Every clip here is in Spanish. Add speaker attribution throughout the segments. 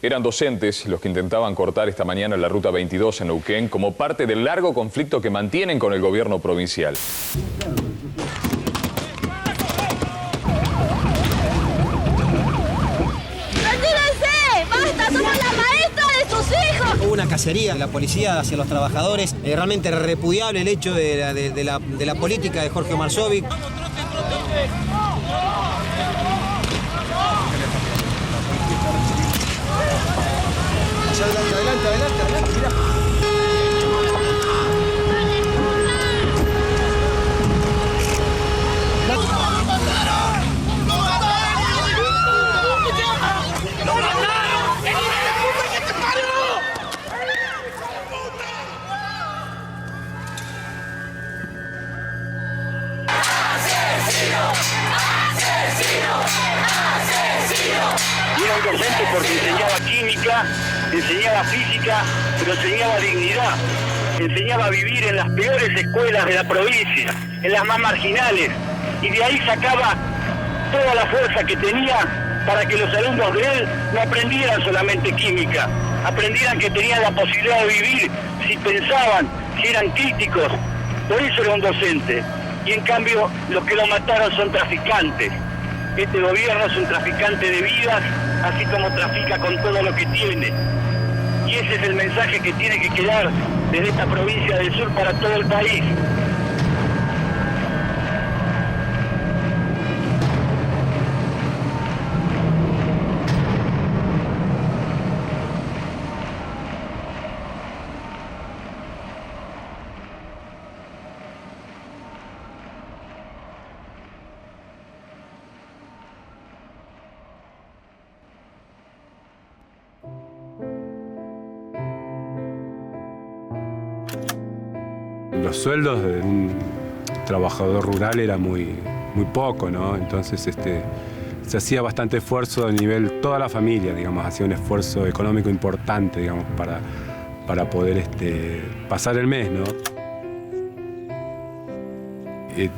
Speaker 1: Eran docentes los que intentaban cortar esta mañana la Ruta 22 en Neuquén como parte del largo conflicto que mantienen con el gobierno provincial.
Speaker 2: Hubo una cacería de la policía hacia los trabajadores. Realmente repudiable el hecho de la política de Jorge Marzovic. Adelante, mirá.
Speaker 3: Y era un docente porque enseñaba química, enseñaba física, pero enseñaba dignidad. Enseñaba a vivir en las peores escuelas de la provincia, en las más marginales. Y de ahí sacaba toda la fuerza que tenía para que los alumnos de él no aprendieran solamente química, aprendieran que tenían la posibilidad de vivir si pensaban, si eran críticos. Por eso era un docente. Y en cambio, los que lo mataron son traficantes. Este gobierno es un traficante de vidas, así como trafica con todo lo que tiene. Y ese es el mensaje que tiene que quedar desde esta provincia del sur para todo el país.
Speaker 4: Los sueldos de un trabajador rural era muy poco, ¿no? Entonces se hacía bastante esfuerzo a nivel, toda la familia, digamos, hacía un esfuerzo económico importante, digamos, para poder pasar el mes, ¿no?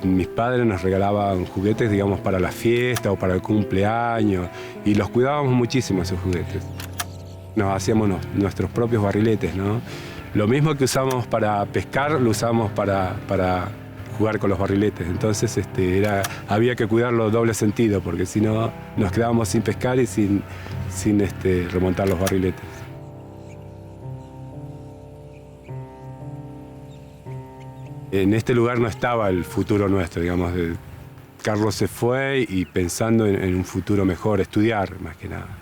Speaker 4: Mis padres nos regalaban juguetes, digamos, para la fiesta o para el cumpleaños, y los cuidábamos muchísimo esos juguetes. Nos hacíamos nuestros propios barriletes, ¿no? Lo mismo que usamos para pescar, lo usamos para jugar con los barriletes. Entonces había que cuidarlo doble sentido, porque si no nos quedábamos sin pescar y sin remontar los barriletes. En este lugar no estaba el futuro nuestro, digamos. Carlos se fue y pensando en un futuro mejor, estudiar más que nada.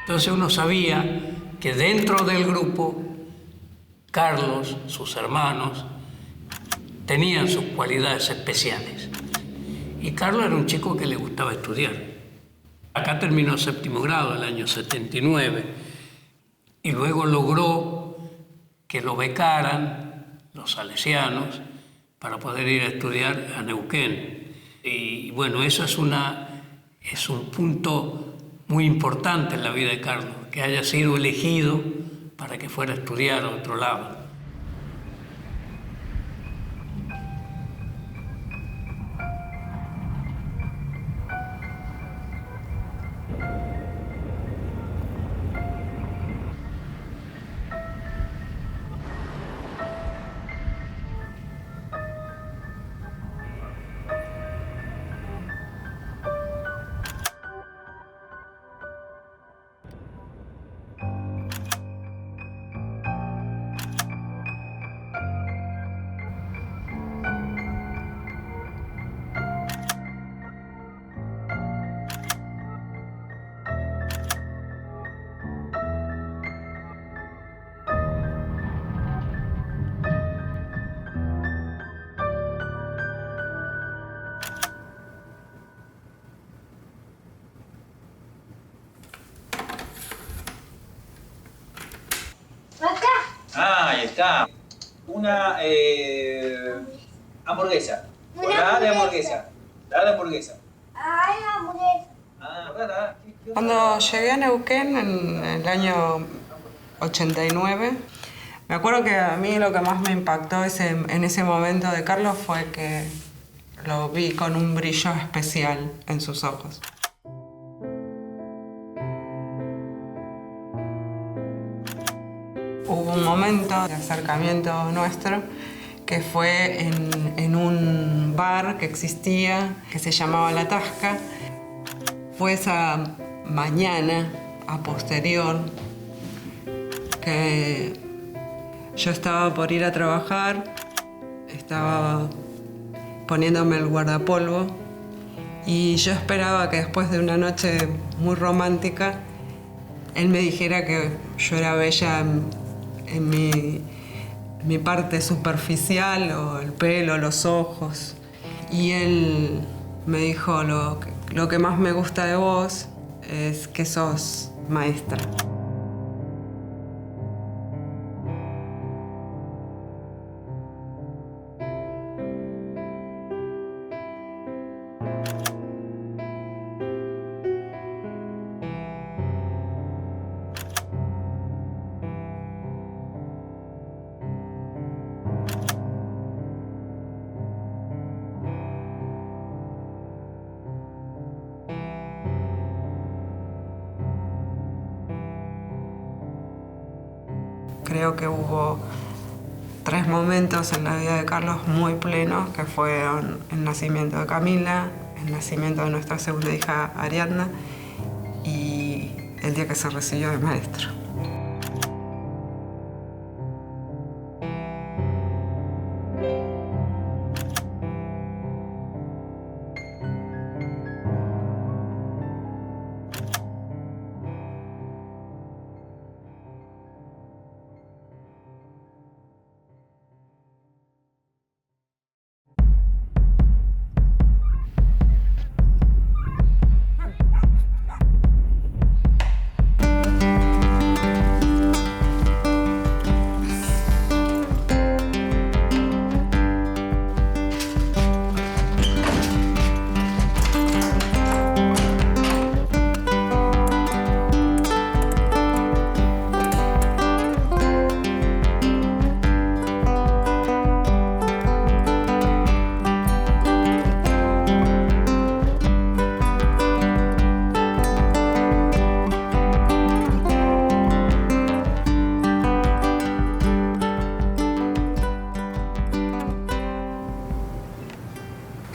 Speaker 5: Entonces uno sabía que dentro del grupo, Carlos, sus hermanos, tenían sus cualidades especiales. Y Carlos era un chico que le gustaba estudiar. Acá terminó séptimo grado el año 79 y luego logró que lo becaran los salesianos para poder ir a estudiar a Neuquén. Y bueno, eso es un punto muy importante en la vida de Carlos, que haya sido elegido para que fuera a estudiar a otro lado.
Speaker 6: Ahí está. Una hamburguesa. La de hamburguesa. La de hamburguesa.
Speaker 7: Ay, hamburguesa.
Speaker 6: Ah, ¿verdad?
Speaker 8: Cuando llegué a Neuquén en el año 89, Me acuerdo que a mí lo que más me impactó en ese momento de Carlos fue que lo vi con un brillo especial en sus ojos. Hubo un momento de acercamiento nuestro que fue en un bar que existía, que se llamaba La Tasca. Fue esa mañana, a posterior, que yo estaba por ir a trabajar, estaba poniéndome el guardapolvo y yo esperaba que después de una noche muy romántica él me dijera que yo era bella en mi parte superficial, o el pelo, los ojos. Y él me dijo, lo que más me gusta de vos es que sos maestra. Creo que hubo 3 momentos en la vida de Carlos muy plenos, que fueron el nacimiento de Camila, el nacimiento de nuestra segunda hija Ariadna y el día que se recibió de maestro.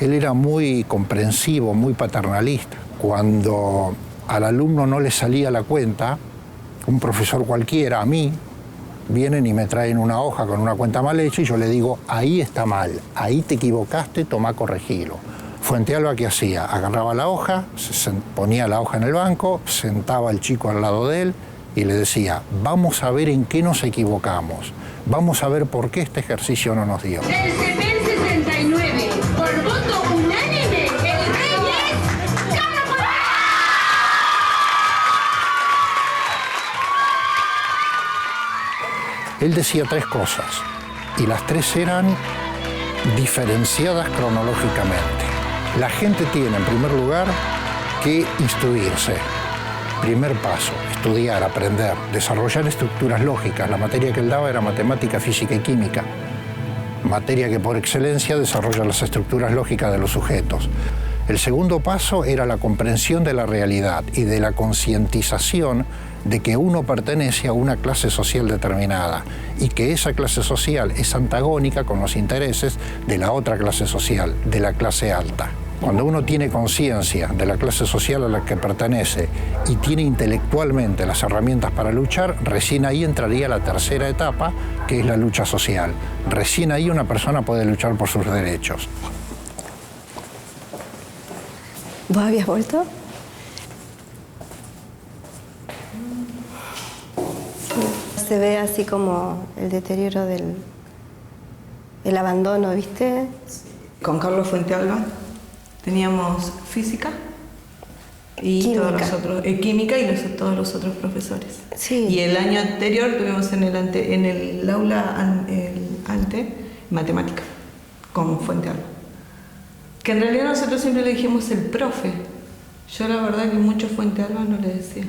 Speaker 9: Él era muy comprensivo, muy paternalista. Cuando al alumno no le salía la cuenta, un profesor cualquiera, a mí, vienen y me traen una hoja con una cuenta mal hecha y yo le digo, ahí está mal, ahí te equivocaste, toma, corregilo. Fuentealba, ¿qué hacía? Agarraba la hoja, ponía la hoja en el banco, sentaba al chico al lado de él y le decía, vamos a ver en qué nos equivocamos, vamos a ver por qué este ejercicio no nos dio.
Speaker 7: Del CEPEN 69, por voto unánime, el rey es Carlos Morales.
Speaker 9: Él decía 3 cosas y las 3 eran diferenciadas cronológicamente. La gente tiene, en primer lugar, que instruirse. Primer paso, estudiar, aprender, desarrollar estructuras lógicas. La materia que él daba era matemática, física y química. Materia que por excelencia desarrolla las estructuras lógicas de los sujetos. El segundo paso era la comprensión de la realidad y de la concientización de que uno pertenece a una clase social determinada y que esa clase social es antagónica con los intereses de la otra clase social, de la clase alta. Cuando uno tiene conciencia de la clase social a la que pertenece y tiene intelectualmente las herramientas para luchar, recién ahí entraría la tercera etapa, que es la lucha social. Recién ahí una persona puede luchar por sus derechos.
Speaker 10: ¿Vos habías vuelto? Sí. Se ve así como el deterioro del abandono, ¿viste?
Speaker 8: Con Carlos Fuentealba teníamos física y
Speaker 10: Química.
Speaker 8: todos los otros, química y todos los otros profesores.
Speaker 10: Sí.
Speaker 8: Y el año anterior tuvimos en el aula ante matemática con Fuentealba. Que en realidad nosotros siempre le dijimos el profe. Yo la verdad que mucho Fuentealba no le decía.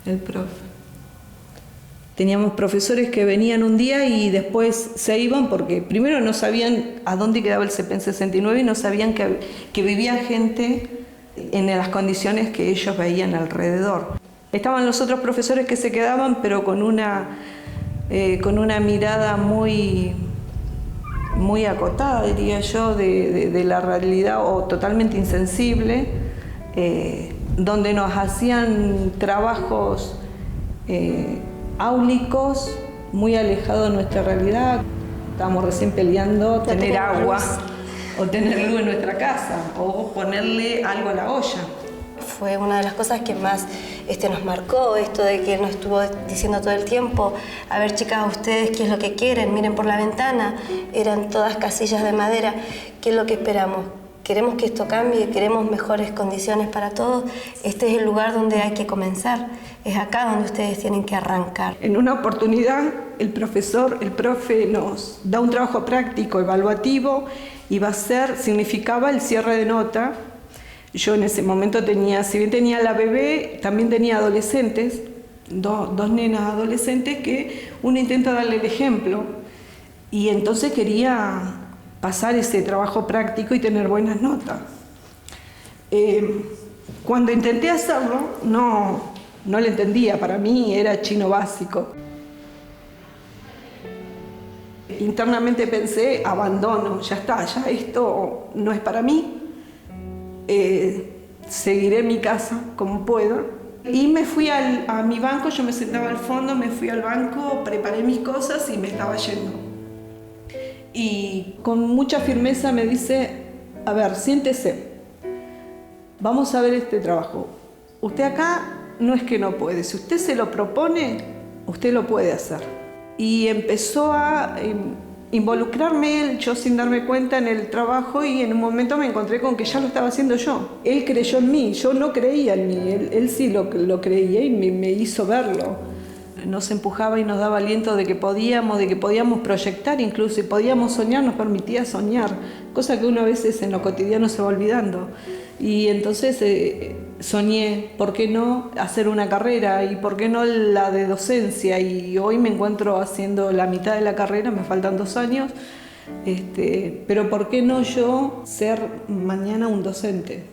Speaker 8: El profe.
Speaker 11: Teníamos profesores que venían un día y después se iban porque primero no sabían a dónde quedaba el CEPEN 69 y no sabían que vivía gente en las condiciones que ellos veían alrededor. Estaban los otros profesores que se quedaban, pero con una mirada muy acotada, diría yo, de la realidad, o totalmente insensible, donde nos hacían trabajos áulicos muy alejados de nuestra realidad. Estábamos recién peleando tener agua o tener luz en nuestra casa o ponerle algo a la olla.
Speaker 10: Fue una de las cosas que más nos marcó, esto de que nos estuvo diciendo todo el tiempo: a ver, chicas, ustedes qué es lo que quieren, miren por la ventana. Eran todas casillas de madera. ¿Qué es lo que esperamos? Queremos que esto cambie, queremos mejores condiciones para todos. Este es el lugar donde hay que comenzar. Es acá donde ustedes tienen que arrancar.
Speaker 11: En una oportunidad, el profe nos da un trabajo práctico, evaluativo, y significaba el cierre de nota. Yo en ese momento si bien tenía la bebé, también tenía adolescentes, dos nenas adolescentes que uno intenta darle el ejemplo. Y entonces quería pasar ese trabajo práctico y tener buenas notas. Cuando intenté hacerlo, no lo entendía, para mí era chino básico. Internamente pensé: abandono, ya está, ya esto no es para mí. Seguiré mi casa como pueda. Y me fui a mi banco, yo me sentaba al fondo, me fui al banco, preparé mis cosas y me estaba yendo. Y con mucha firmeza me dice: a ver, siéntese, vamos a ver este trabajo. Usted acá no es que no puede, si usted se lo propone, usted lo puede hacer. Y empezó a involucrarme él, yo sin darme cuenta, en el trabajo, y en un momento me encontré con que ya lo estaba haciendo yo. Él creyó en mí, yo no creía en mí, él sí lo creía y me hizo verlo. Nos empujaba y nos daba aliento de que podíamos proyectar, incluso, y podíamos soñar, nos permitía soñar, cosa que uno a veces en lo cotidiano se va olvidando. Y entonces soñé, ¿por qué no hacer una carrera? ¿Y por qué no la de docencia? Y hoy me encuentro haciendo la mitad de la carrera, me faltan 2 años, pero ¿por qué no yo ser mañana un docente?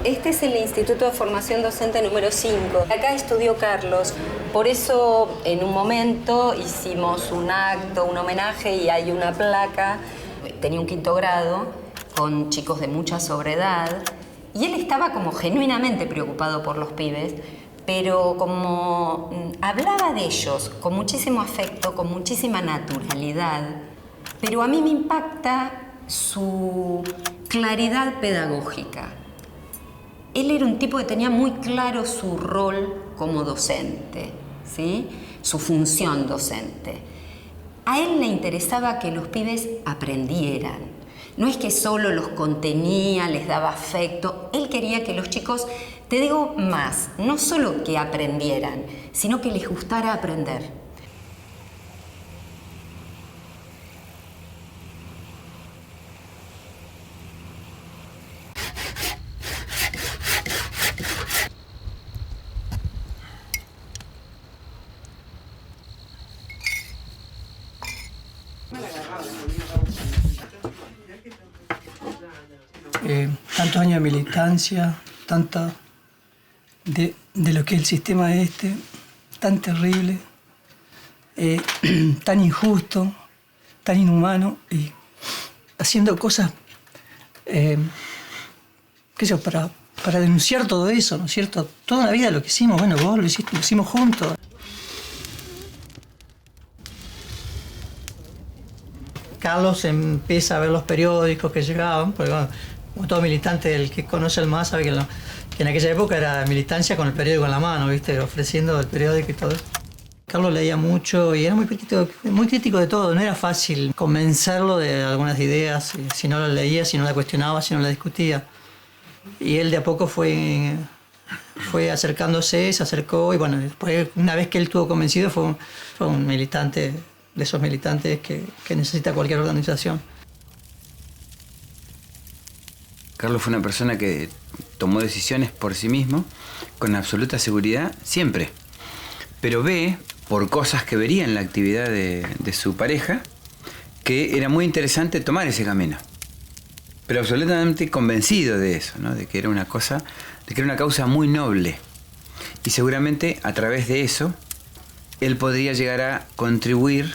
Speaker 12: Este es el Instituto de Formación Docente número 5. Acá estudió Carlos. Por eso, en un momento, hicimos un acto, un homenaje, y hay una placa. Tenía un 5º grado con chicos de mucha sobredad. Y él estaba como genuinamente preocupado por los pibes, pero como hablaba de ellos con muchísimo afecto, con muchísima naturalidad. Pero a mí me impacta su claridad pedagógica. Él era un tipo que tenía muy claro su rol como docente, ¿sí? Su función docente. A él le interesaba que los pibes aprendieran. No es que solo los contenía, les daba afecto. Él quería que los chicos, te digo más, no solo que aprendieran, sino que les gustara aprender.
Speaker 13: Tantos años de militancia, tanto de lo que es el sistema tan terrible, tan injusto, tan inhumano, y haciendo cosas para denunciar todo eso, ¿no es cierto? Toda la vida lo que hicimos, bueno, vos lo hicimos juntos. Carlos empieza a ver los periódicos que llegaban, porque bueno, como todo militante, el que conoce el MAS sabe que en aquella época era militancia con el periódico en la mano, ¿viste? Ofreciendo el periódico y todo. Carlos leía mucho y era muy crítico de todo. No era fácil convencerlo de algunas ideas, si no lo leía, si no la cuestionaba, si no la discutía. Y él de a poco fue acercándose, se acercó, y bueno, después, una vez que él estuvo convencido, fue un militante, de esos militantes que necesita cualquier organización.
Speaker 14: Carlos fue una persona que tomó decisiones por sí mismo, con absoluta seguridad, siempre. Pero ve, por cosas que vería en la actividad de su pareja, que era muy interesante tomar ese camino. Pero absolutamente convencido de eso, ¿no? De que era una causa muy noble. Y seguramente a través de eso, él podría llegar a contribuir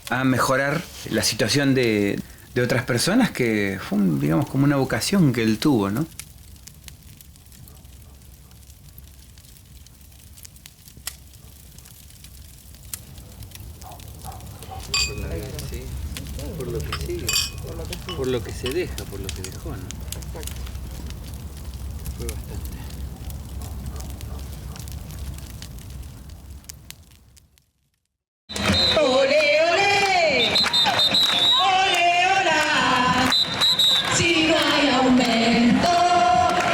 Speaker 14: a mejorar la situación de otras personas, que fue, digamos, como una vocación que él tuvo, ¿no? Por lo que sigue, por lo que se deja, por lo que dejó, ¿no? Fue bastante.
Speaker 7: Si no hay aumento,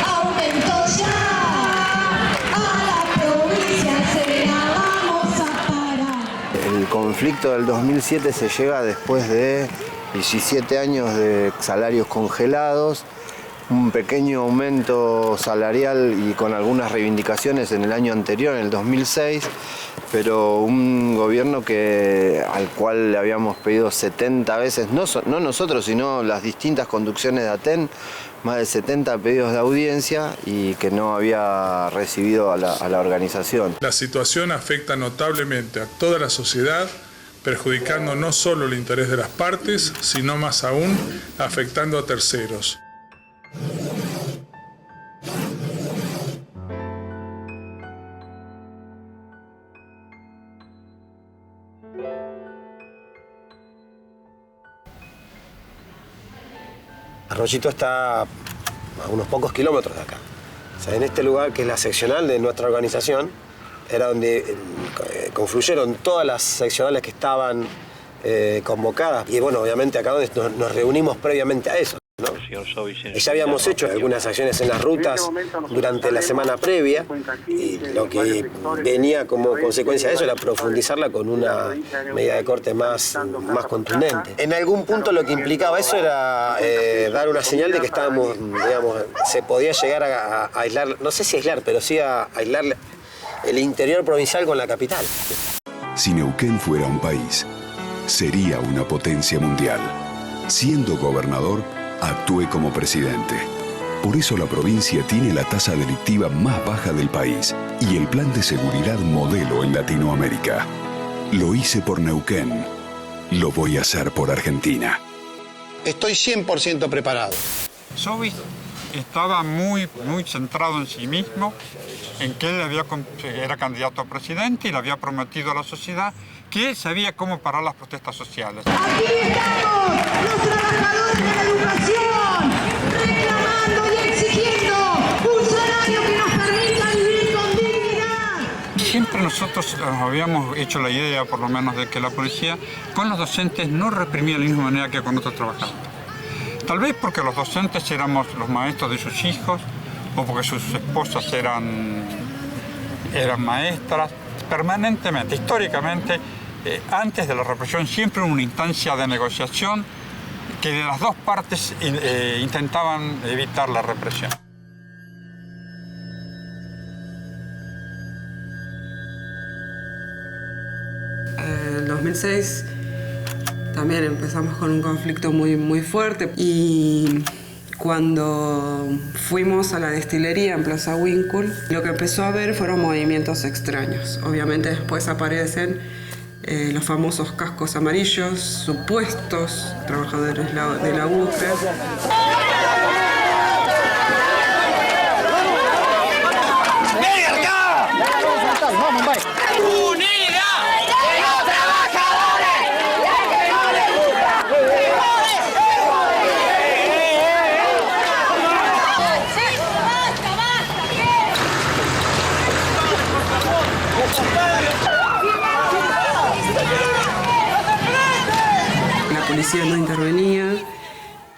Speaker 7: aumento ya. A la provincia se la vamos a parar.
Speaker 15: El conflicto del 2007 se llega después de 17 años de salarios congelados, un pequeño aumento salarial y con algunas reivindicaciones en el año anterior, en el 2006, pero un gobierno al cual le habíamos pedido 70 veces, no nosotros, sino las distintas conducciones de ATEN, más de 70 pedidos de audiencia y que no había recibido a la organización.
Speaker 16: La situación afecta notablemente a toda la sociedad, perjudicando no solo el interés de las partes, sino más aún afectando a terceros.
Speaker 2: Arroyito está a unos pocos kilómetros de acá. O sea, en este lugar, que es la seccional de nuestra organización, era donde confluyeron todas las seccionales que estaban convocadas. Y bueno, obviamente acá donde nos reunimos previamente a eso, ¿no? Ya habíamos hecho algunas acciones en las rutas durante la semana previa, y lo que venía como consecuencia de eso era profundizarla con una medida de corte más contundente. En algún punto lo que implicaba eso era dar una señal de que estábamos, digamos, se podía llegar a aislar, no sé si aislar, pero sí a aislar el interior provincial con la capital.
Speaker 17: Si Neuquén fuera un país, sería una potencia mundial. Siendo gobernador, actué como presidente. Por eso la provincia tiene la tasa delictiva más baja del país y el plan de seguridad modelo en Latinoamérica. Lo hice por Neuquén. Lo voy a hacer por Argentina.
Speaker 9: Estoy 100% preparado.
Speaker 18: Sobi estaba muy centrado en sí mismo, en que él era candidato a presidente y le había prometido a la sociedad que él sabía cómo parar las protestas sociales.
Speaker 7: Aquí estamos, los trabajadores de la educación, reclamando y exigiendo un salario que nos permita vivir con dignidad.
Speaker 18: Siempre nosotros habíamos hecho la idea, por lo menos, de que la policía con los docentes no reprimía de la misma manera que con otros trabajadores. Tal vez porque los docentes éramos los maestros de sus hijos, o porque sus esposas eran maestras. Permanentemente, históricamente, antes de la represión siempre hubo una instancia de negociación que de las dos partes intentaban evitar la represión.
Speaker 8: En 2006 también empezamos con un conflicto muy fuerte, y cuando fuimos a la destilería en Plaza Winkle, lo que empezó a ver fueron movimientos extraños. Obviamente después aparecen los famosos cascos amarillos, supuestos trabajadores de la UCRE. La policía no intervenía,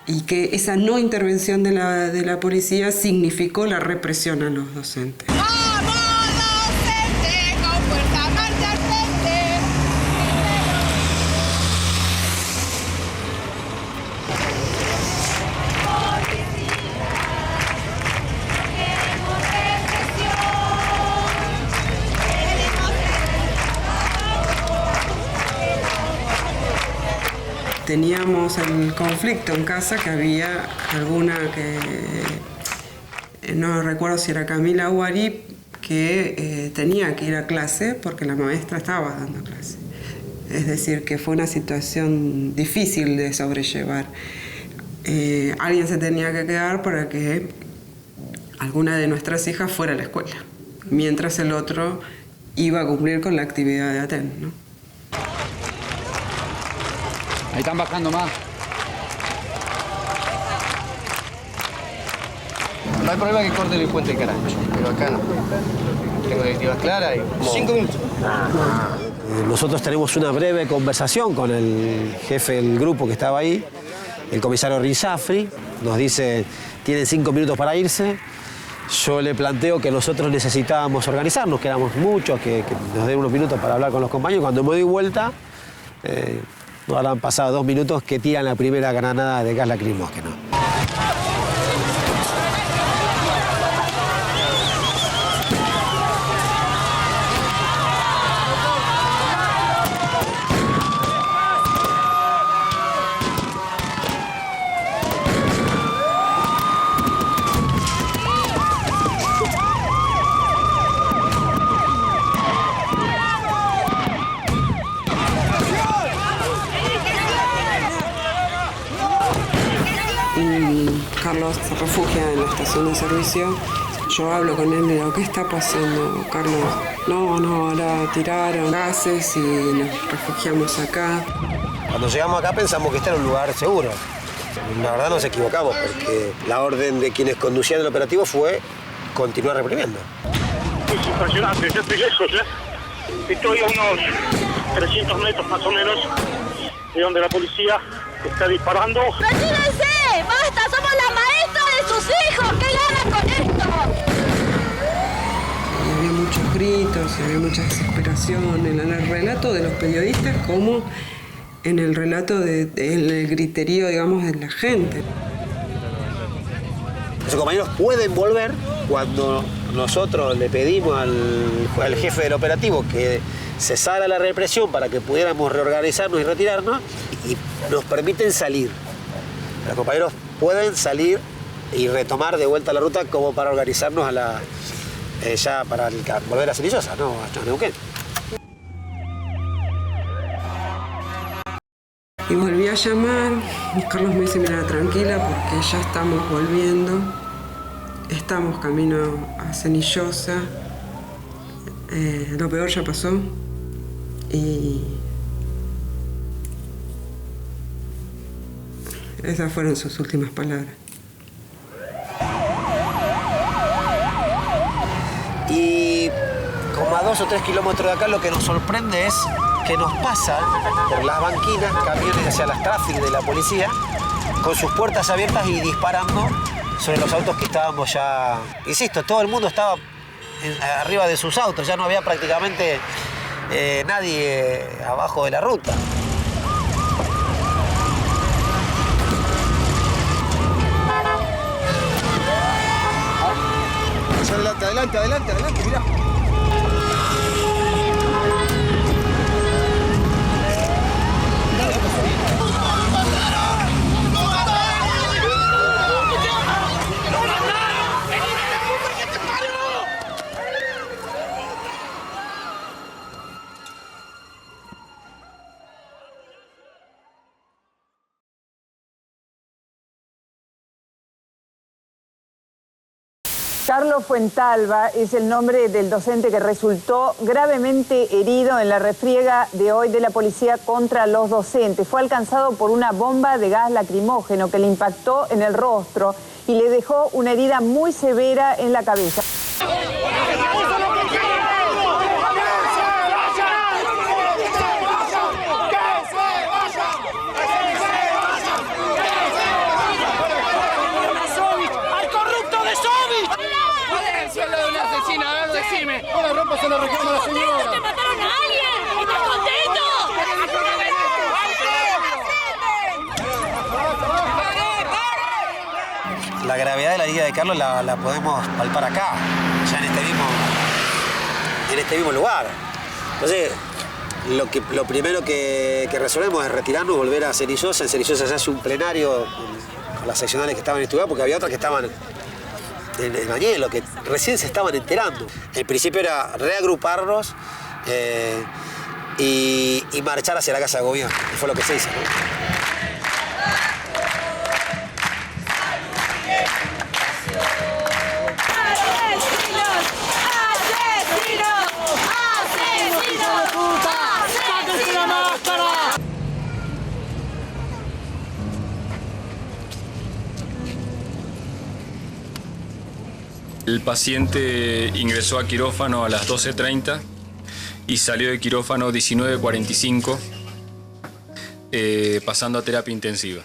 Speaker 8: y que esa no intervención de la policía significó la represión a los docentes. teníamos el conflicto en casa, que había alguna que, no recuerdo si era Camila o Ari, que tenía que ir a clase porque la maestra estaba dando clase. Es decir, que fue una situación difícil de sobrellevar. Alguien se tenía que quedar para que alguna de nuestras hijas fuera a la escuela, mientras el otro iba a cumplir con la actividad de ATEN, ¿no?
Speaker 19: Ahí están bajando más.
Speaker 2: No hay problema que corten el puente de Carancho, pero acá no. Tengo directivas claras y 5 minutos. Nosotros tenemos una breve conversación con el jefe del grupo que estaba ahí, el comisario Rizafri. Nos dice, tienen 5 minutos para irse. Yo le planteo que nosotros necesitábamos organizarnos, que éramos muchos, que nos den unos minutos para hablar con los compañeros. Cuando me doy vuelta, no habrán pasado 2 minutos que tiran la primera granada de gas lacrimógeno.
Speaker 8: Carlos se refugia en la estación de servicio. Yo hablo con él y digo, ¿qué está pasando, Carlos? No, ahora tiraron gases y nos refugiamos acá.
Speaker 2: Cuando llegamos acá pensamos que este era un lugar seguro. La verdad nos equivocamos porque la orden de quienes conducían el operativo fue continuar reprimiendo.
Speaker 3: Es impresionante, ya estoy lejos, ¿eh? Estoy a unos 300 metros más o menos de donde la policía está disparando.
Speaker 7: ¡Retírese! ¡Basta! ¡Somos la maestra de sus hijos! ¿Qué ganan con esto?
Speaker 8: Y había muchos gritos, y había mucha desesperación en el relato de los periodistas como en el relato del griterío, digamos, de la gente.
Speaker 2: Los compañeros pueden volver cuando nosotros le pedimos al jefe del operativo que cesara la represión para que pudiéramos reorganizarnos y retirarnos, y nos permiten salir. Los compañeros pueden salir y retomar de vuelta la ruta como para organizarnos ya para volver a Cenillosa, ¿no? A Neuquén.
Speaker 8: Y volví a llamar, y Carlos me dice, mira, tranquila, porque ya estamos volviendo. Estamos camino a Cenillosa. Lo peor ya pasó. Y esas fueron sus últimas palabras.
Speaker 2: Y como a 2 o 3 kilómetros de acá, lo que nos sorprende es que nos pasan por las banquinas camiones hacia las tráficas de la policía con sus puertas abiertas y disparando sobre los autos que estábamos ya... Insisto, todo el mundo estaba arriba de sus autos, ya no había prácticamente nadie abajo de la ruta. Adelante, mirá.
Speaker 20: Carlos Fuentalba es el nombre del docente que resultó gravemente herido en la refriega de hoy de la policía contra los docentes. Fue alcanzado por una bomba de gas lacrimógeno que le impactó en el rostro y le dejó una herida muy severa en la cabeza.
Speaker 7: Se lo reclama a la señora. ¡Te mataron a alguien! ¿Estás contento?
Speaker 2: La gravedad de la herida de Carlos la podemos palpar acá, ya en este mismo lugar. Entonces, lo primero que resolvemos es retirarnos, volver a Cerillosa. En Cerillosa se hace un plenario con las seccionales que estaban en este lugar, porque había otras que estaban en Bañelo, que recién se estaban enterando. El principio era reagruparnos y marchar hacia la Casa de Gobierno, que fue lo que se hizo, ¿no?
Speaker 21: El paciente ingresó a quirófano a las 12:30 y salió de quirófano 19:45, pasando a terapia intensiva.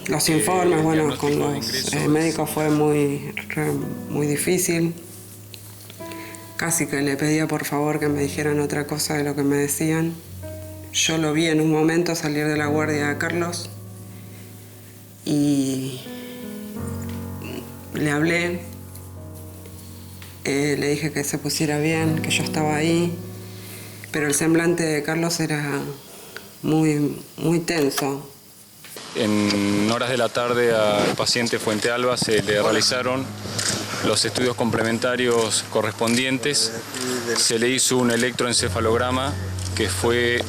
Speaker 8: Los informes, bueno, con los médicos fue muy difícil. Casi que le pedía por favor que me dijeran otra cosa de lo que me decían. Yo lo vi en un momento salir de la guardia a Carlos y le hablé. Le dije que se pusiera bien, que yo estaba ahí, pero el semblante de Carlos era muy tenso.
Speaker 21: En horas de la tarde al paciente Fuente Alba se le realizaron los estudios complementarios correspondientes. Se le hizo un electroencefalograma que fue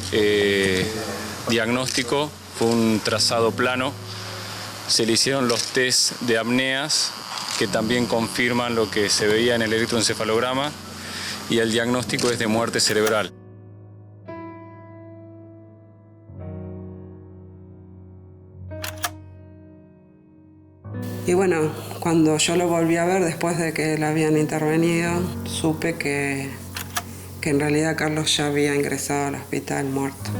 Speaker 21: diagnóstico, fue un trazado plano. Se le hicieron los test de apneas, que también confirman lo que se veía en el electroencefalograma, y el diagnóstico es de muerte cerebral.
Speaker 8: Y bueno, cuando yo lo volví a ver después de que le habían intervenido, supe que en realidad Carlos ya había ingresado al hospital muerto,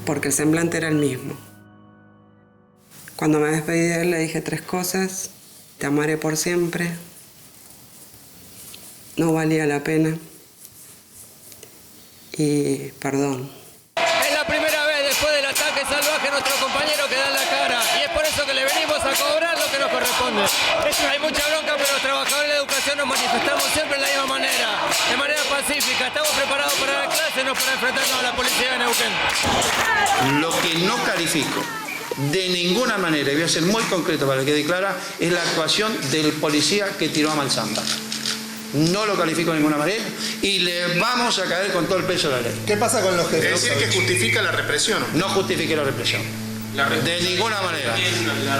Speaker 8: porque el semblante era el mismo. Cuando me despedí de él le dije 3 cosas. Te amaré por siempre. No valía la pena. Y perdón.
Speaker 22: Es la primera vez después del ataque salvaje a nuestro compañero que da la cara. Y es por eso que le venimos a cobrar lo que nos corresponde. Hay mucha bronca, pero los trabajadores de la educación nos manifestamos siempre de la misma manera. De manera pacífica. Estamos preparados para dar clases, no para enfrentarnos a la policía de Neuquén.
Speaker 23: Lo que no califico de ninguna manera, y voy a ser muy concreto para que quede clara, es la actuación del policía que tiró a Malzamba. No lo califico de ninguna manera y le vamos a caer con todo el peso de la ley.
Speaker 24: ¿Qué pasa con los jefes? Es decir, que justifica la represión.
Speaker 23: No justifique la represión. De ninguna manera.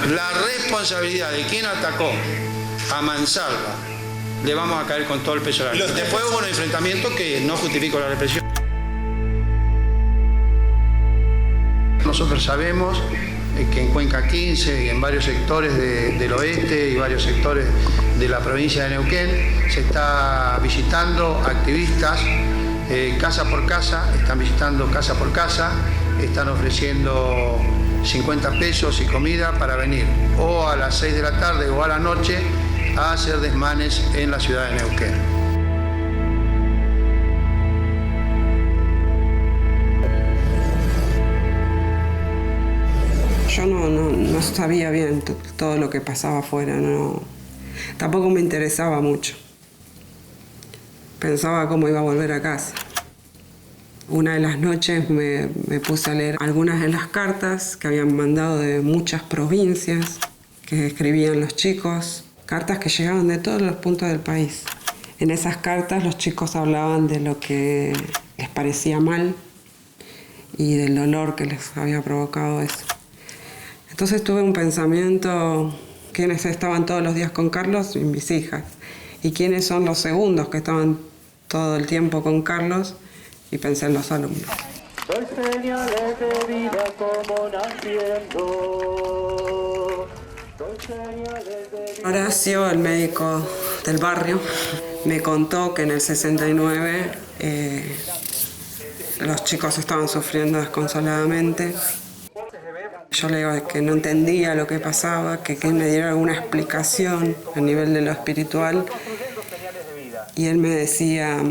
Speaker 23: La responsabilidad de quien atacó a Mansalva, le vamos a caer con todo el peso de la ley. Después hubo un enfrentamiento que no justificó la represión. Nosotros sabemos que en Cuenca 15 y en varios sectores del oeste y varios sectores de la provincia de Neuquén se está visitando activistas casa por casa, están visitando casa por casa, están ofreciendo 50 pesos y comida para venir o a las 6 de la tarde o a la noche a hacer desmanes en la ciudad de Neuquén.
Speaker 8: Yo no sabía bien todo lo que pasaba afuera, tampoco me interesaba mucho. Pensaba cómo iba a volver a casa. Una de las noches me puse a leer algunas de las cartas que habían mandado de muchas provincias, que escribían los chicos, cartas que llegaban de todos los puntos del país. En esas cartas los chicos hablaban de lo que les parecía mal y del dolor que les había provocado eso. Entonces tuve un pensamiento, ¿quiénes estaban todos los días con Carlos? Y mis hijas. ¿Y quiénes son los segundos que estaban todo el tiempo con Carlos? Y pensé en los alumnos.
Speaker 25: Soy señales de vida como naciendo.
Speaker 8: Horacio, el médico del barrio, me contó que en el 69 los chicos estaban sufriendo desconsoladamente. Yo le digo que no entendía lo que pasaba, que me diera alguna explicación a nivel de lo espiritual. Y él me decía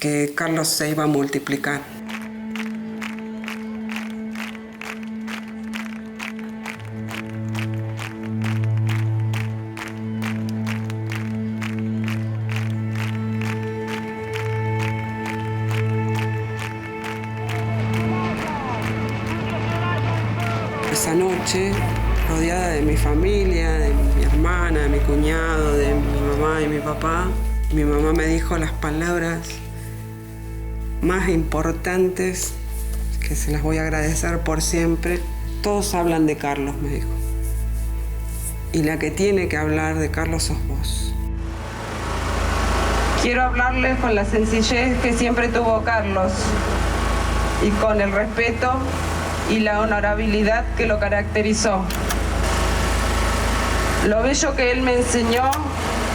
Speaker 8: que Carlos se iba a multiplicar. esa noche, rodeada de mi familia, de mi hermana, de mi cuñado, de mi mamá y mi papá. Mi mamá me dijo las palabras más importantes, que se las voy a agradecer por siempre. Todos hablan de Carlos, me dijo. Y la que tiene que hablar de Carlos sos vos. Quiero hablarles con la sencillez que siempre tuvo Carlos y con el respeto y la honorabilidad que lo caracterizó. Lo bello que él me enseñó,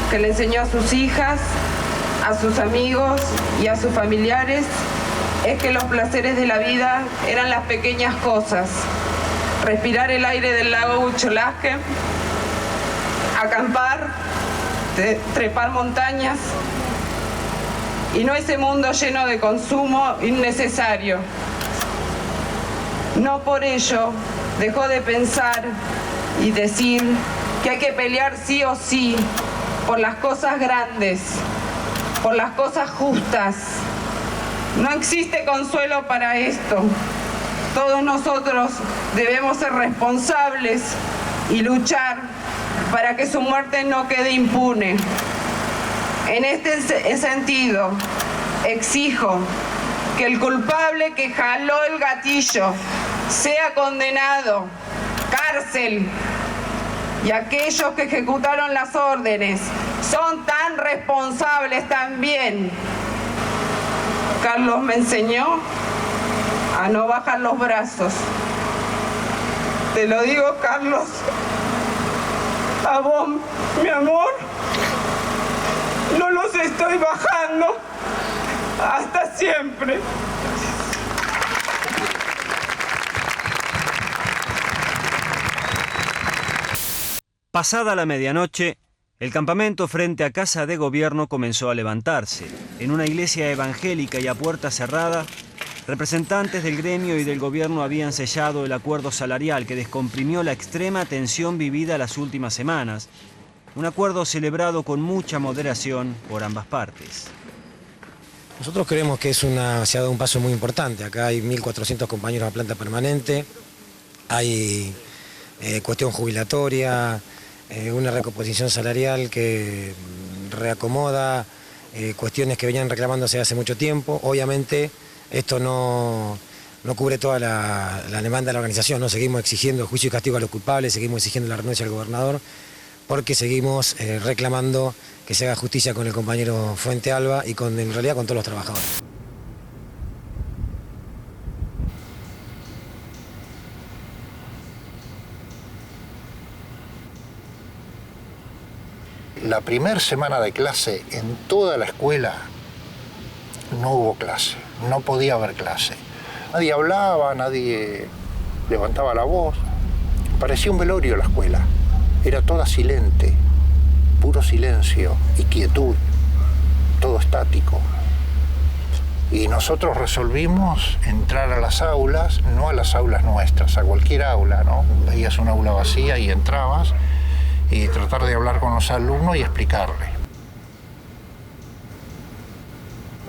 Speaker 8: que le enseñó a sus hijas, a sus amigos y a sus familiares, es que los placeres de la vida eran las pequeñas cosas. Respirar el aire del lago Huicholasque, acampar, trepar montañas, y no ese mundo lleno de consumo innecesario. No por ello dejó de pensar y decir que hay que pelear sí o sí por las cosas grandes, por las cosas justas. No existe consuelo para esto. Todos nosotros debemos ser responsables y luchar para que su muerte no quede impune. En este sentido, exijo que el culpable que jaló el gatillo sea condenado, cárcel, y aquellos que ejecutaron las órdenes son tan responsables también. Carlos me enseñó a no bajar los brazos. Te lo digo, Carlos, a vos, mi amor, no los estoy bajando. Hasta siempre.
Speaker 1: Pasada la medianoche, el campamento frente a Casa de Gobierno comenzó a levantarse. En una iglesia evangélica y a puerta cerrada, representantes del gremio y del gobierno habían sellado el acuerdo salarial que descomprimió la extrema tensión vivida las últimas semanas. Un acuerdo celebrado con mucha moderación por ambas partes.
Speaker 4: Nosotros creemos que se ha dado un paso muy importante. Acá hay 1.400 compañeros a planta permanente, hay cuestión jubilatoria, una recomposición salarial que reacomoda cuestiones que venían reclamándose hace mucho tiempo. Obviamente esto no cubre toda la demanda de la organización, ¿no? Seguimos exigiendo el juicio y castigo a los culpables, seguimos exigiendo la renuncia al gobernador, porque seguimos reclamando que se haga justicia con el compañero Fuente Alba y en realidad con todos los trabajadores.
Speaker 9: La primera semana de clase en toda la escuela no hubo clase, no podía haber clase. Nadie hablaba, nadie levantaba la voz. Parecía un velorio la escuela. Era toda silente, puro silencio y quietud, todo estático. Y nosotros resolvimos entrar a las aulas, no a las aulas nuestras, a cualquier aula, ¿no? Veías una aula vacía y entrabas, y tratar de hablar con los alumnos y explicarle.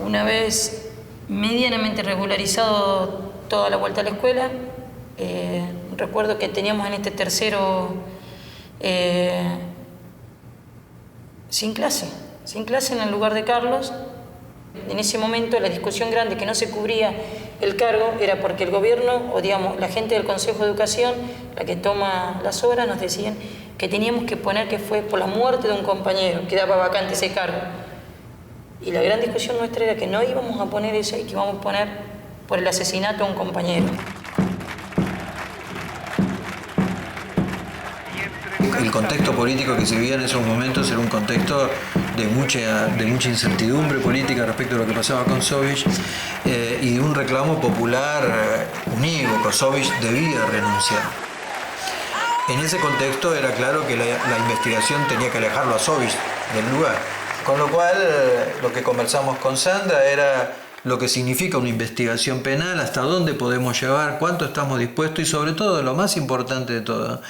Speaker 5: Una vez medianamente regularizado toda la vuelta a la escuela, recuerdo que teníamos en este tercero sin clase en el lugar de Carlos. En ese momento la discusión grande que no se cubría el cargo era porque el gobierno, o digamos la gente del Consejo de Educación, la que toma las obras, nos decían que teníamos que poner que fue por la muerte de un compañero, que daba vacante ese cargo. Y la gran discusión nuestra era que no íbamos a poner eso y que íbamos a poner por el asesinato a un compañero.
Speaker 6: El contexto político que se vivía en esos momentos era un contexto de mucha incertidumbre política respecto a lo que pasaba con Sovich y de un reclamo popular unívoco. Sovich debía renunciar. En ese contexto era claro que la investigación tenía que alejarlo a Sovich del lugar. Con lo cual, lo que conversamos con Sandra era lo que significa una investigación penal, hasta dónde podemos llevar, cuánto estamos dispuestos y sobre todo, lo más importante de todo,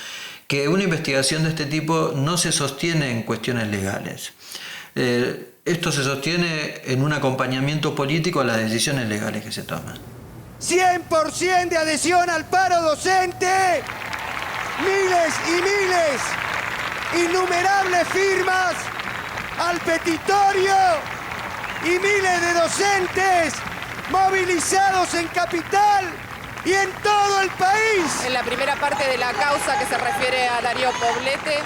Speaker 6: que una investigación de este tipo no se sostiene en cuestiones legales. Esto se sostiene en un acompañamiento político a las decisiones legales que se toman.
Speaker 10: 100% de adhesión al paro docente. miles y miles, innumerables firmas al petitorio y miles de docentes movilizados en Capital y en todo el país.
Speaker 11: En la primera parte de la causa que se refiere a Darío Poblete,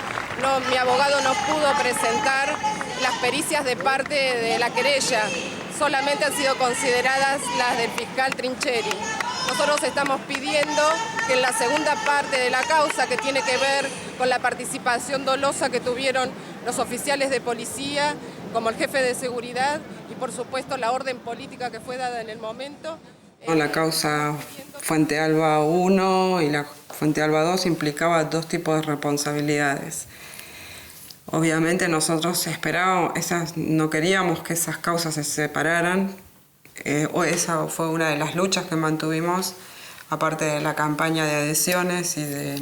Speaker 11: mi abogado no pudo presentar las pericias de parte de la querella. Solamente han sido consideradas las del fiscal Trincheri. Nosotros estamos pidiendo que en la segunda parte de la causa, que tiene que ver con la participación dolosa que tuvieron los oficiales de policía, como el jefe de seguridad y por supuesto la orden política que fue dada en el momento.
Speaker 8: La causa Fuente Alba 1 y la Fuente Alba 2 implicaba dos tipos de responsabilidades. Obviamente nosotros no queríamos que esas causas se separaran, esa fue una de las luchas que mantuvimos, aparte de la campaña de adhesiones y de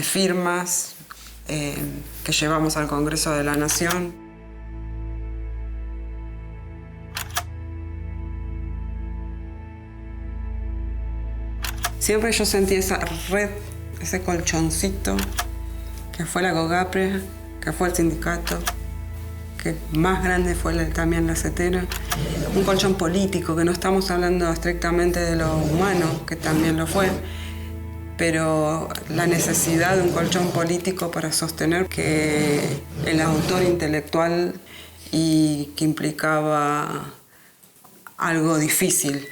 Speaker 8: firmas que llevamos al Congreso de la Nación. Siempre yo sentí esa red, ese colchoncito, que fue la COGAPRE, que fue el sindicato, que más grande fue también la CETERA. Un colchón político, que no estamos hablando estrictamente de lo humano, que también lo fue, pero la necesidad de un colchón político para sostener que el autor intelectual y que implicaba algo difícil.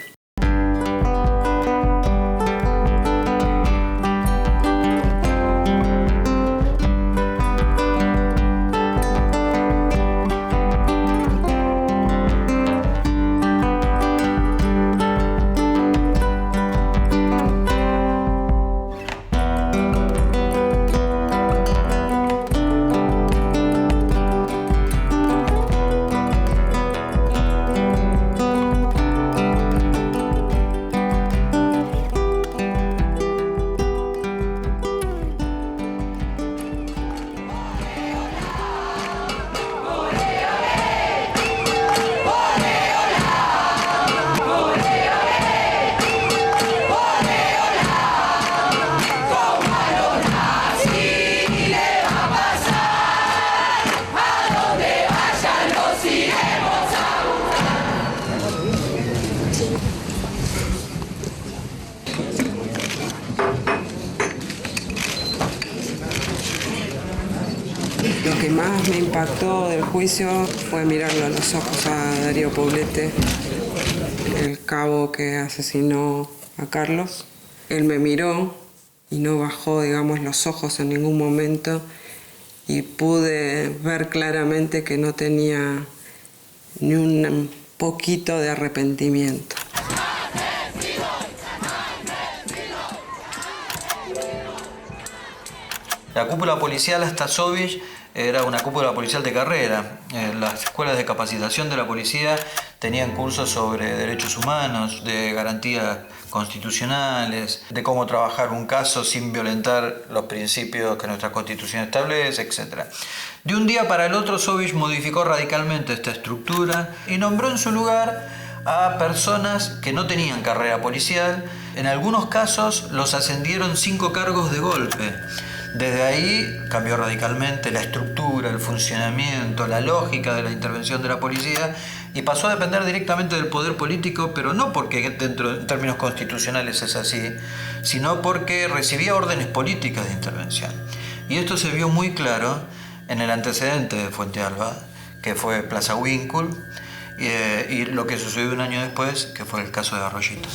Speaker 8: Lo que más me impactó del juicio fue mirarlo a los ojos a Darío Poblete, el cabo que asesinó a Carlos. Él me miró y no bajó, digamos, los ojos en ningún momento y pude ver claramente que no tenía ni un poquito de arrepentimiento.
Speaker 6: La cúpula policial hasta Sovich era una cúpula policial de carrera. Las escuelas de capacitación de la policía tenían cursos sobre derechos humanos, de garantías constitucionales, de cómo trabajar un caso sin violentar los principios que nuestra Constitución establece, etc. De un día para el otro, Sovich modificó radicalmente esta estructura y nombró en su lugar a personas que no tenían carrera policial. En algunos casos los ascendieron 5 cargos de golpe. Desde ahí cambió radicalmente la estructura, el funcionamiento, la lógica de la intervención de la policía y pasó a depender directamente del poder político, pero no porque en términos constitucionales es así, sino porque recibía órdenes políticas de intervención. Y esto se vio muy claro en el antecedente de Fuente Alba, que fue Plaza Winkle, y lo que sucedió un año después, que fue el caso de Arroyito.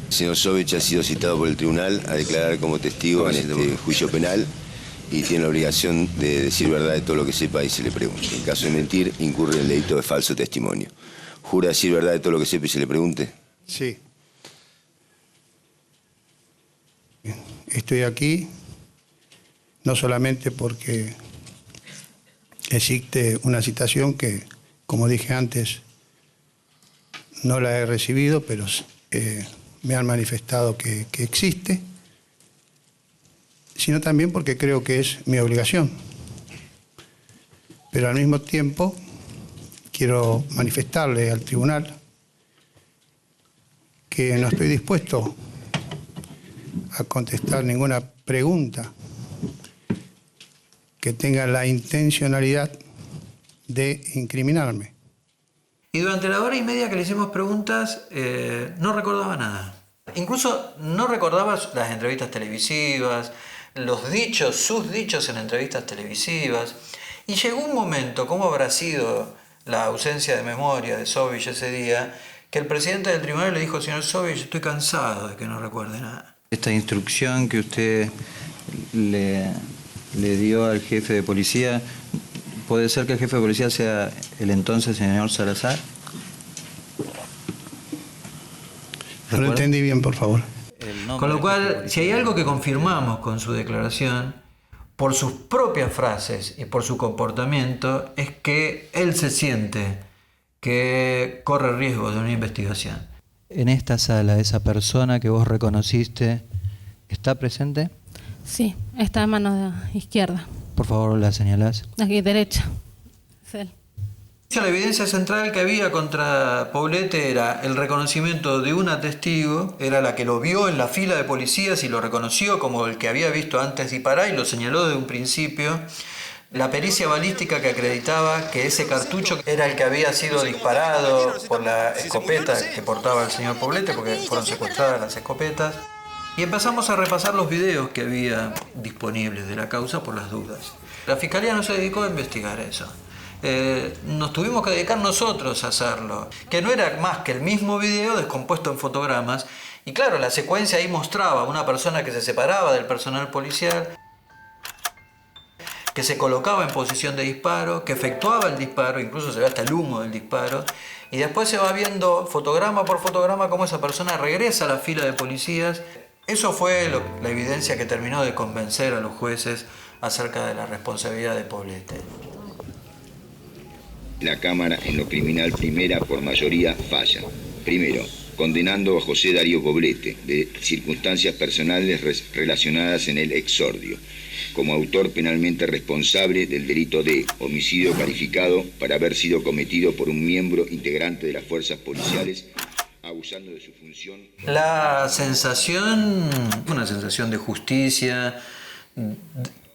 Speaker 12: El señor Sovich ha sido citado por el tribunal a declarar como testigo en este juicio penal y tiene la obligación de decir verdad de todo lo que sepa y se le pregunte. En caso de mentir, incurre en el delito de falso testimonio. ¿Jura decir verdad de todo lo que sepa y se le pregunte?
Speaker 23: Sí. Estoy aquí no solamente porque existe una citación que, como dije antes, no la he recibido, pero me han manifestado que existe, sino también porque creo que es mi obligación. Pero al mismo tiempo quiero manifestarle al tribunal que no estoy dispuesto a contestar ninguna pregunta que tenga la intencionalidad de incriminarme.
Speaker 6: Y durante la hora y media que le hicimos preguntas, no recordaba nada. Incluso no recordaba las entrevistas televisivas, los dichos, sus dichos en entrevistas televisivas. Y llegó un momento, ¿cómo habrá sido la ausencia de memoria de Sovich ese día?, que el presidente del tribunal le dijo: señor Sovich, estoy cansado de que no recuerde nada. Esta instrucción que usted le dio al jefe de policía, ¿puede ser que el jefe de policía sea el entonces señor Salazar?
Speaker 23: No lo entendí bien, por favor.
Speaker 6: Con lo cual, si hay algo que confirmamos con su declaración, por sus propias frases y por su comportamiento, es que él se siente que corre riesgo de una investigación. En esta sala, esa persona que vos reconociste, ¿está presente?
Speaker 13: Sí, está en mano izquierda.
Speaker 6: Por favor, la señalás.
Speaker 13: Aquí derecha. Es él.
Speaker 6: La evidencia central que había contra Poblete era el reconocimiento de una testigo, era la que lo vio en la fila de policías y lo reconoció como el que había visto antes disparar y lo señaló desde un principio. La pericia balística que acreditaba que ese cartucho era el que había sido disparado por la escopeta que portaba el señor Poblete, porque fueron secuestradas las escopetas. Y empezamos a repasar los videos que había disponibles de la causa por las dudas. La Fiscalía no se dedicó a investigar eso. Nos tuvimos que dedicar nosotros a hacerlo, que no era más que el mismo video descompuesto en fotogramas. Y claro, la secuencia ahí mostraba a una persona que se separaba del personal policial, que se colocaba en posición de disparo, que efectuaba el disparo, incluso se ve hasta el humo del disparo, y después se va viendo fotograma por fotograma cómo esa persona regresa a la fila de policías. Eso fue la evidencia que terminó de convencer a los jueces acerca de la responsabilidad de Poblete.
Speaker 12: La Cámara en lo criminal primera por mayoría falla. Primero, condenando a José Darío Poblete de circunstancias personales relacionadas en el exordio, como autor penalmente responsable del delito de homicidio calificado para haber sido cometido por un miembro integrante de las fuerzas policiales abusando de su función.
Speaker 6: La sensación, una sensación de justicia,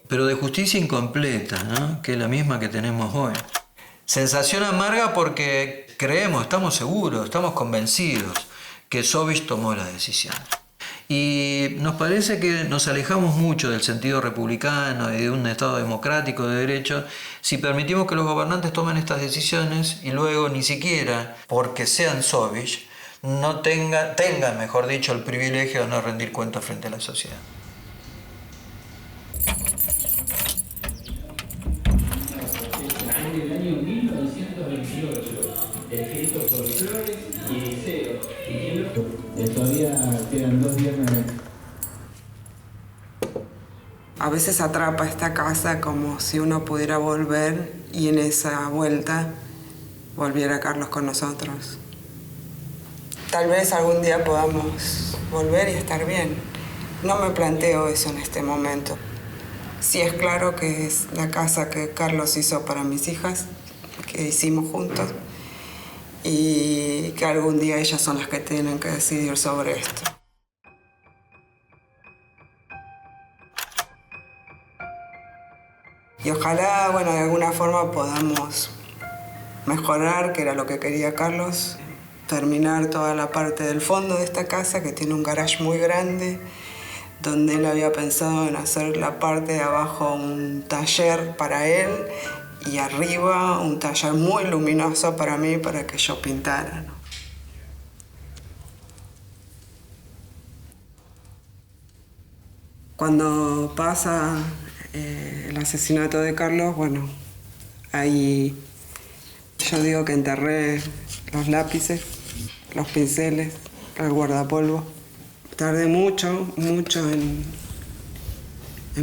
Speaker 6: pero de justicia incompleta, ¿no?, que es la misma que tenemos hoy. Sensación amarga porque creemos, estamos seguros, estamos convencidos que Sovich tomó la decisión. Y nos parece que nos alejamos mucho del sentido republicano y de un Estado democrático de derecho si permitimos que los gobernantes tomen estas decisiones y luego ni siquiera, porque sean Sovich, no tengan, mejor dicho, el privilegio de no rendir cuentas frente a la sociedad.
Speaker 14: En el año 1928, escrito por Flores y Liceo, todavía quedan 2 viernes.
Speaker 8: A veces atrapa esta casa como si uno pudiera volver y en esa vuelta volviera Carlos con nosotros. Tal vez algún día podamos volver y estar bien. No me planteo eso en este momento. Sí es claro que es la casa que Carlos hizo para mis hijas, que hicimos juntos, y que algún día ellas son las que tienen que decidir sobre esto. Y ojalá, bueno, de alguna forma podamos mejorar, que era lo que quería Carlos, terminar toda la parte del fondo de esta casa, que tiene un garage muy grande, donde él había pensado en hacer la parte de abajo un taller para él y arriba un taller muy luminoso para mí, para que yo pintara, ¿no? Cuando pasa el asesinato de Carlos, bueno, ahí yo digo que enterré los lápices, los pinceles, el guardapolvo. Tardé mucho en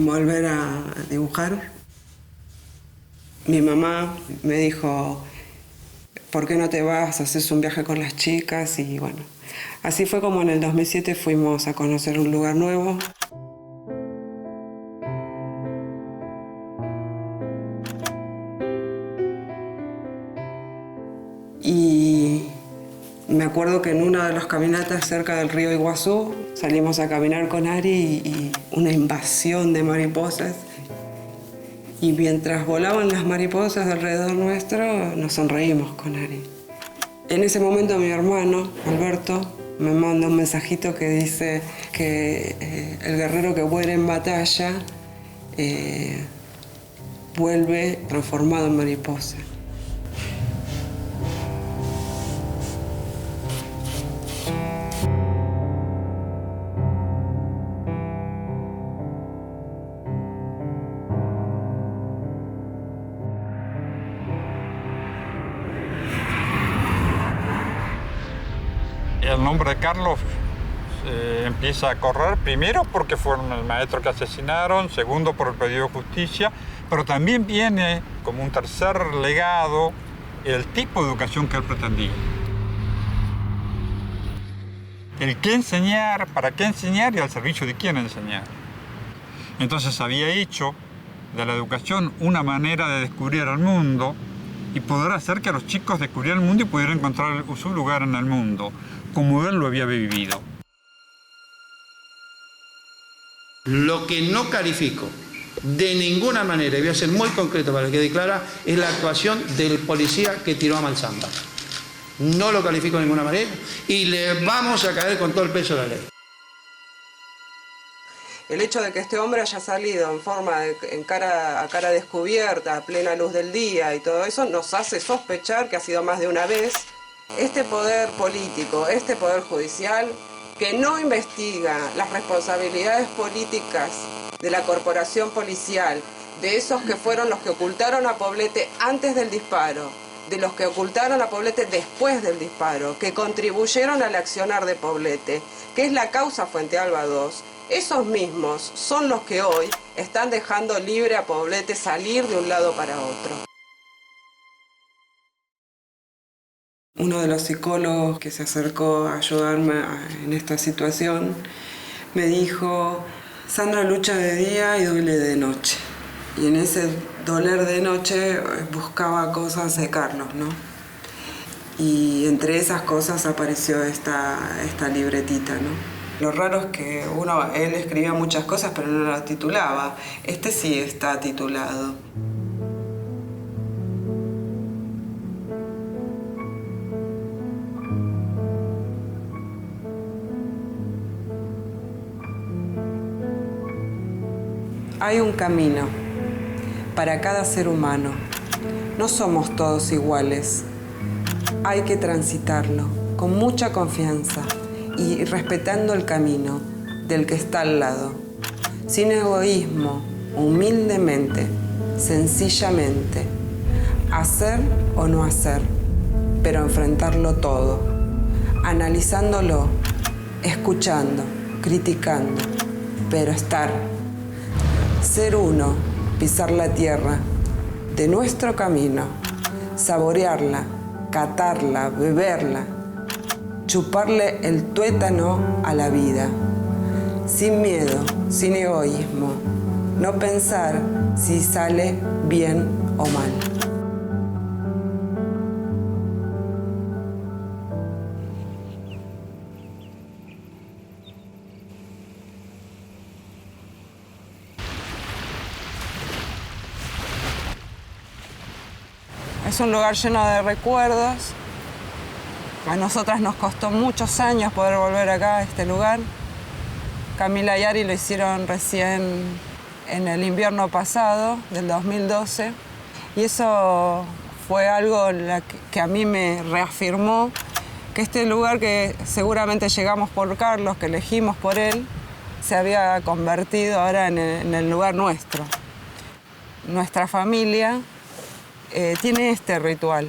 Speaker 8: volver a dibujar. Mi mamá me dijo, ¿por qué no te vas? Haces un viaje con las chicas. Y bueno, así fue como en el 2007 fuimos a conocer un lugar nuevo. Y Me acuerdo que en una de las caminatas cerca del río Iguazú salimos a caminar con Ari y una invasión de mariposas. Y mientras volaban las mariposas alrededor nuestro, nos sonreímos con Ari. En ese momento mi hermano, Alberto, me manda un mensajito que dice que el guerrero que muere en batalla vuelve transformado en mariposa.
Speaker 15: El nombre de Carlos empieza a correr, primero porque fueron el maestro que asesinaron, segundo por el pedido de justicia, pero también viene como un tercer legado el tipo de educación que él pretendía. El qué enseñar, para qué enseñar y al servicio de quién enseñar. Entonces había hecho de la educación una manera de descubrir el mundo y poder hacer que los chicos descubrieran el mundo y pudieran encontrar su lugar en el mundo, como él lo había vivido.
Speaker 23: Lo que no califico de ninguna manera, y voy a ser muy concreto para que quede clara, es la actuación del policía que tiró a Malzamba. No lo califico de ninguna manera y le vamos a caer con todo el peso de la ley.
Speaker 8: El hecho de que este hombre haya salido en forma a cara descubierta, a plena luz del día y todo eso, nos hace sospechar que ha sido más de una vez este poder político, este poder judicial, que no investiga las responsabilidades políticas de la corporación policial, de esos que fueron los que ocultaron a Poblete antes del disparo, de los que ocultaron a Poblete después del disparo, que contribuyeron al accionar de Poblete, que es la causa Fuente Alba 2. Esos mismos son los que hoy están dejando libre a Poblete salir de un lado para otro. Uno de los psicólogos que se acercó a ayudarme en esta situación me dijo: Sandra lucha de día y duele de noche. Y en ese doler de noche buscaba cosas de Carlos, ¿no? Y entre esas cosas apareció esta libretita, ¿no? Lo raro es que él escribía muchas cosas pero no las titulaba. Este sí está titulado. Hay un camino para cada ser humano. No somos todos iguales. Hay que transitarlo con mucha confianza y respetando el camino del que está al lado. Sin egoísmo, humildemente, sencillamente. Hacer o no hacer, pero enfrentarlo todo. Analizándolo, escuchando, criticando, pero estar. Ser uno, pisar la tierra de nuestro camino, saborearla, catarla, beberla, chuparle el tuétano a la vida, sin miedo, sin egoísmo, no pensar si sale bien o mal. Es un lugar lleno de recuerdos. A nosotras nos costó muchos años poder volver acá a este lugar. Camila y Ari lo hicieron recién en el invierno pasado, del 2012. Y eso fue algo que a mí me reafirmó que este lugar que seguramente llegamos por Carlos, que elegimos por él, se había convertido ahora en el lugar nuestro. Nuestra familia tiene este ritual,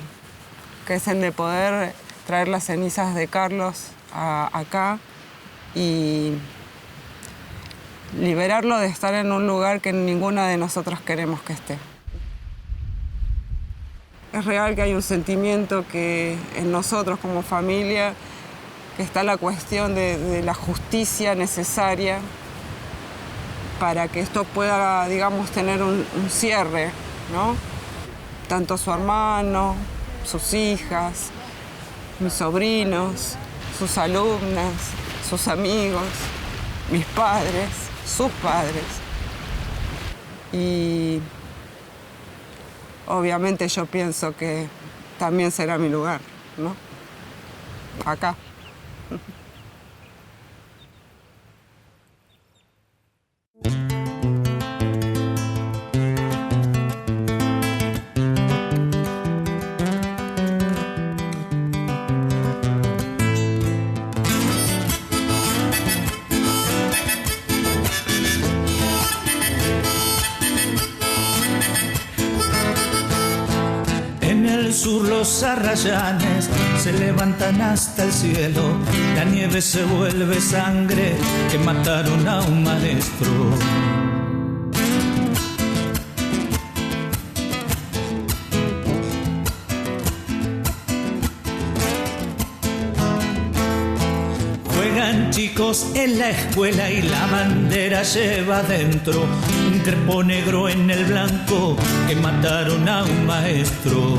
Speaker 8: que es el de poder traer las cenizas de Carlos acá y liberarlo de estar en un lugar que ninguna de nosotros queremos que esté. Es real que hay un sentimiento que en nosotros como familia, que está la cuestión de la justicia necesaria para que esto pueda, digamos, tener un cierre, ¿no? Tanto su hermano, sus hijas, mis sobrinos, sus alumnas, sus amigos, mis padres, sus padres. Y obviamente yo pienso que también será mi lugar, ¿no? Acá.
Speaker 3: Los arrayanes se levantan hasta el cielo, la nieve se vuelve sangre que mataron a un maestro. Juegan chicos en la escuela y la bandera lleva dentro un crepo negro en el blanco que mataron a un maestro.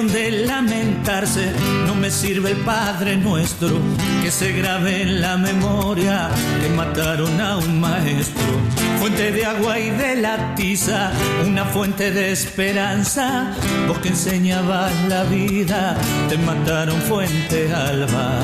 Speaker 3: De lamentarse, no me sirve el Padre Nuestro, que se grabe en la memoria que mataron a un maestro. Fuente de agua y de la tiza, una fuente de esperanza, vos que enseñabas la vida, te mataron Fuente Alba.